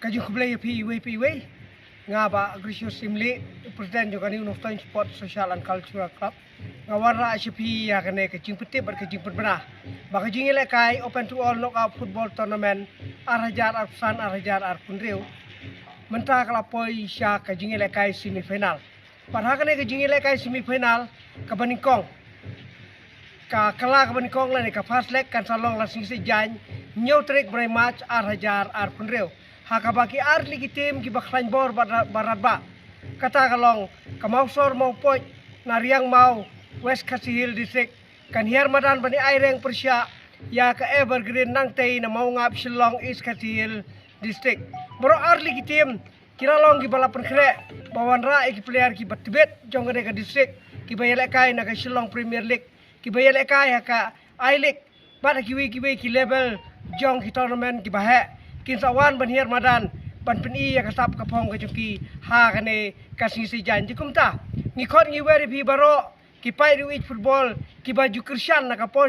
Kaju kublai PIW ngaba Gracious Simli Presiden juga ni Unoftain Sport Social and Cultural Club ngawarra SPI ya kene kecing peti berkecing berbena baka jingi lekai open to all knockout football tournament arhajar arsan arhajar arpunriu mentah kalapoi sya kejingi lekai semifinal padha kene kejingi lekai semifinal kabaningkong ka kala kabaningkong lane ka fast leg kan salong lasing sejan new trick bray match arhajar arpunriu hakabaki arli ki tim ki bakhlain bor baratba kata kalong kamausor mau poj nariang mau West Khasi Hill District kan hiar madan bani aireng persya ya ka evergreen nang tei na mau ngap Shillong East Khasi Hill District bro arli ki tim kiralong ki balapan kre bawan ra ki player ki batibet jongane ka district ki bayale kai na ka Shillong Premier League ki bayale kai ka I League bada ki ki level jong ki tournament ki bahe kinsawan banhir madan ban peni ya kasap kapong kajuki ha kane kasing si janji kumta ngikot ngiweri pi baro ki pai duit football ki baju krisyan na kapor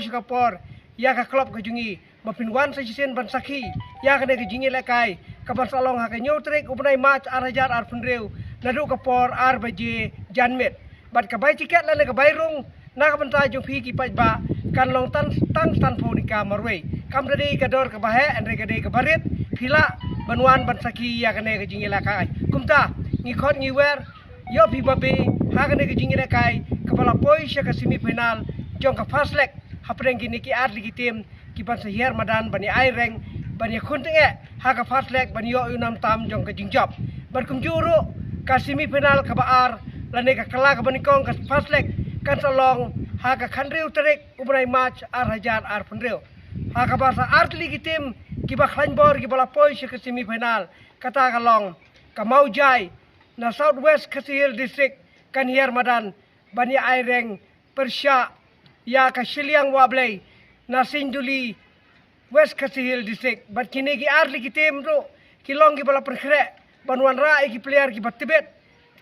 ya ka klub kajungi bapin wan sa sisen ban sakhi ya kane kajingi lekai kaban salong ha kanyo trek upnai match arhajar arpunreu nadu kapor ar baje janmet bat kabai tiket la ka bairung na kabanta jung pi ki pai ba kan long tan phonika marwei kamdade kador ka bahe andre kade ka barit phila banuan bansaki ya kane ka jingila kai kumta ngikot ngiwer yo pi babe ha kane ka jingila kai kapala poi sya ka semifinal jong ka first leg hapreng gini ki atli ki tim ki ban sahiar madan bani aireng bani khunting ha ka first leg bani yo unam tam jong ka jingjop barkum juru ka semifinal ka baar lane ka kala ka bani kong ka first leg kan salong ha ka khandriu tarik ubrai match arhajar arpunreu ha ka basa artli ki tim ki bakhlain bor ki bala poi ke semifinal kata kalong ka maujai na Southwest Khasi Hill District kan hiar madan bani aireng persya ya ka Shiliang Wablay na Sinduli West Khasi Hill District bat kini ki artli ki tim ro ki long ki bala perkhre banuan ra ki player ki batibet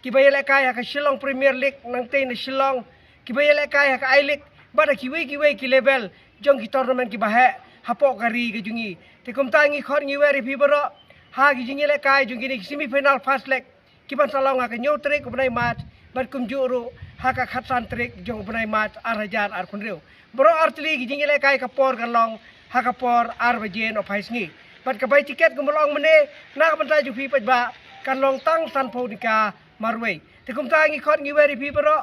ki bayale kaya ka Shillong Premier League nang tei na Shillong ki bayale kaya ka I League bada ki ki level jong ki tournament ki bahe hapok kari ke jungi tikum tangi khot ngi weri pi baro ha ki jingi le kai jungi ni semifinal first leg ki ban salong ha ka nyu trek ko banai match bat kum juru ha ka khatsan trek jong banai match arhajar arpunreu baro artli ki jingi le kai ka por kan long ha ka por ar bajen of haisngi bat ka bai tiket ko molong mene na ka bantai ju pi ba kan long tang san phonika marwei tikum tangi khot ngi weri pi baro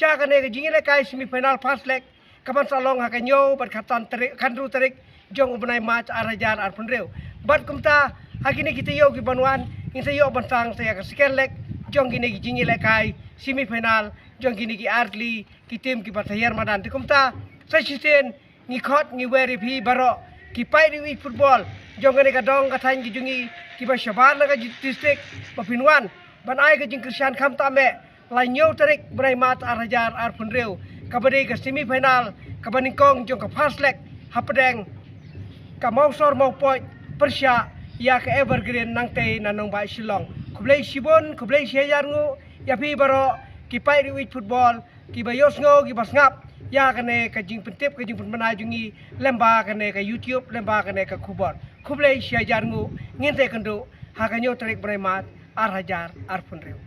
sya ka ne ka jingi le kai semifinal first leg kapan salong ha ka nyu bat khatan trek khandru trek jong ubnai match arhajar arpunreu bat kumta hakini kita yo ki banwan insa yo bansang saya ka second leg jong gini ki jingi lekai semifinal jong gini ki artli ki tim ki batayar madan ti kumta sa sisen ngi khot ngi weri phi baro ki pai di football jong gani ka dong ka thain ki jungi ki ba shabar la ka district bapinwan ban ai ka jing krisyan kham ta me lai nyo tarik brai match arhajar arpunreu kabade ka semifinal kabaningkong jong ka first leg hapdeng ka mausor mau poj persya ya ka evergreen nang tei nanong ba Shillong kublai sibon kublai sejar ngu ya pi baro ki pai di football ki bayos ngo ki basngap ya kane ka jing pentip ka jing penmana jungi lemba kane ka YouTube lemba kane ka kubor kublai sejar ngu nginte kendo ha ka nyo tarik bremat arhajar arpunreu